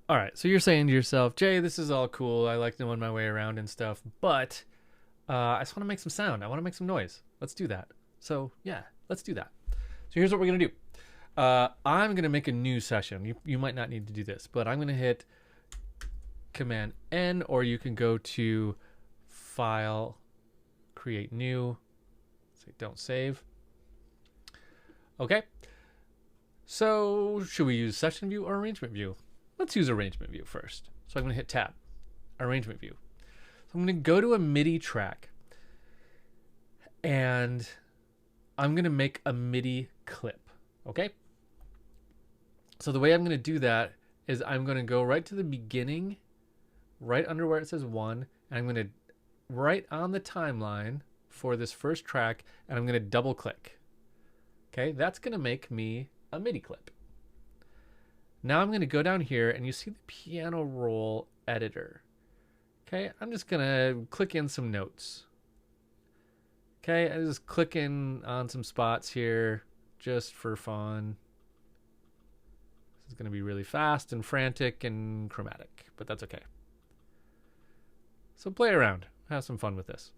All right, so you're saying to yourself, Jay, this is all cool. I like knowing my way around and stuff, but I just want to make some sound. I want to make some noise. Let's do that. So yeah, let's do that. So here's what we're gonna do. I'm gonna make a new session. You might not need to do this, but I'm gonna hit Command N, or you can go to File, Create New. Say Don't Save. Okay. So should we use Session View or Arrangement View? Let's use Arrangement View first. So I'm going to hit Tab, Arrangement View. So I'm going to go to a MIDI track, and I'm going to make a MIDI clip. Okay. So the way I'm going to do that is I'm going to go right to the beginning, right under where it says 1, and I'm going to right on the timeline for this first track, and I'm going to double click. Okay, that's going to make me a MIDI clip. Now I'm going to go down here, and you see the piano roll editor. Okay, I'm just going to click in some notes. Okay, I'm just clicking on some spots here just for fun. This is going to be really fast and frantic and chromatic, but that's okay. So play around, have some fun with this.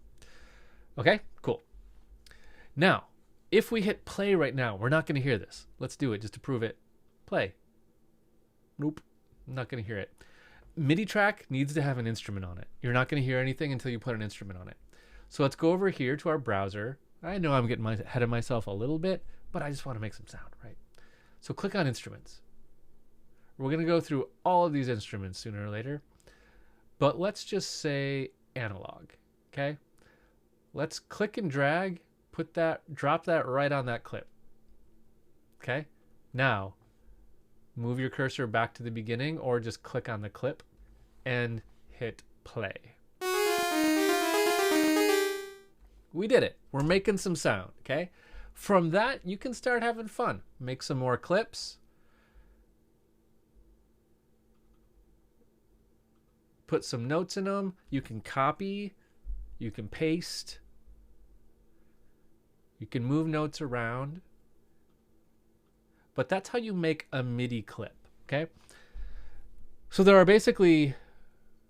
Okay, cool. Now, if we hit play right now, we're not going to hear this. Let's do it just to prove it. Play. Nope, I'm not going to hear it. MIDI track needs to have an instrument on it. You're not going to hear anything until you put an instrument on it. So let's go over here to our browser. I know I'm getting ahead of myself a little bit, but I just want to make some sound, right? So click on Instruments. We're going to go through all of these instruments sooner or later, but let's just say analog, okay? Let's click and drag, drop that right on that clip. Okay? Now, move your cursor back to the beginning or just click on the clip and hit play. We did it. We're making some sound, okay? From that, you can start having fun. Make some more clips. Put some notes in them. You can copy. You can paste. You can move notes around. But that's how you make a MIDI clip, okay? So there are basically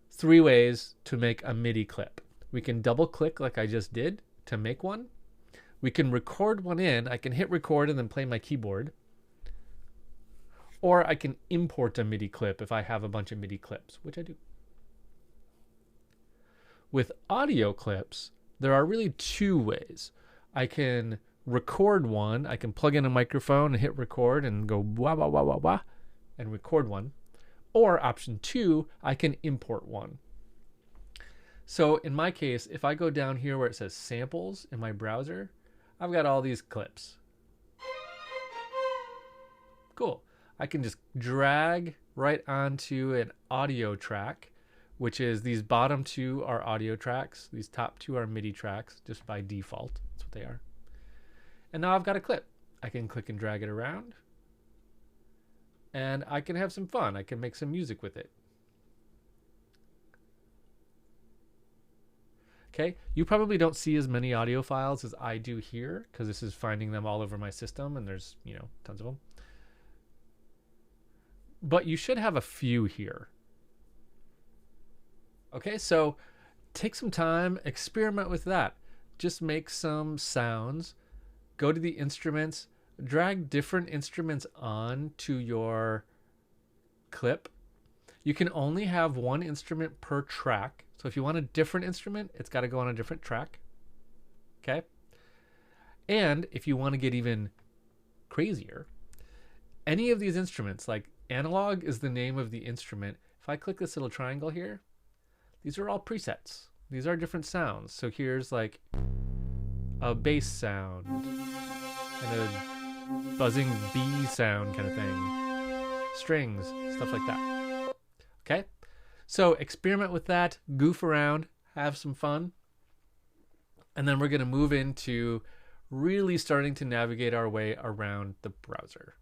3 ways to make a MIDI clip. We can double click like I just did to make one. We can record one in. I can hit record and then play my keyboard. Or I can import a MIDI clip if I have a bunch of MIDI clips, which I do. With audio clips, there are really 2 ways. I can record one. I can plug in a microphone and hit record and go wah, wah, wah, wah, wah, and record one. Or option 2, I can import one. So in my case, if I go down here where it says samples in my browser, I've got all these clips. Cool. I can just drag right onto an audio track, which is these bottom 2 are audio tracks. These top 2 are MIDI tracks just by default. That's what they are. And now I've got a clip. I can click and drag it around. And I can have some fun. I can make some music with it. Okay, you probably don't see as many audio files as I do here because this is finding them all over my system and there's, tons of them. But you should have a few here. Okay, so take some time, experiment with that. Just make some sounds. Go to the instruments, drag different instruments on to your clip. You can only have one instrument per track. So if you want a different instrument, it's got to go on a different track. Okay? And if you want to get even crazier, any of these instruments, like analog is the name of the instrument. If I click this little triangle here, these are all presets. These are different sounds. So here's like a bass sound and a buzzing bee sound kind of thing. Strings, stuff like that. Okay? So experiment with that, goof around, have some fun. And then we're going to move into really starting to navigate our way around the browser.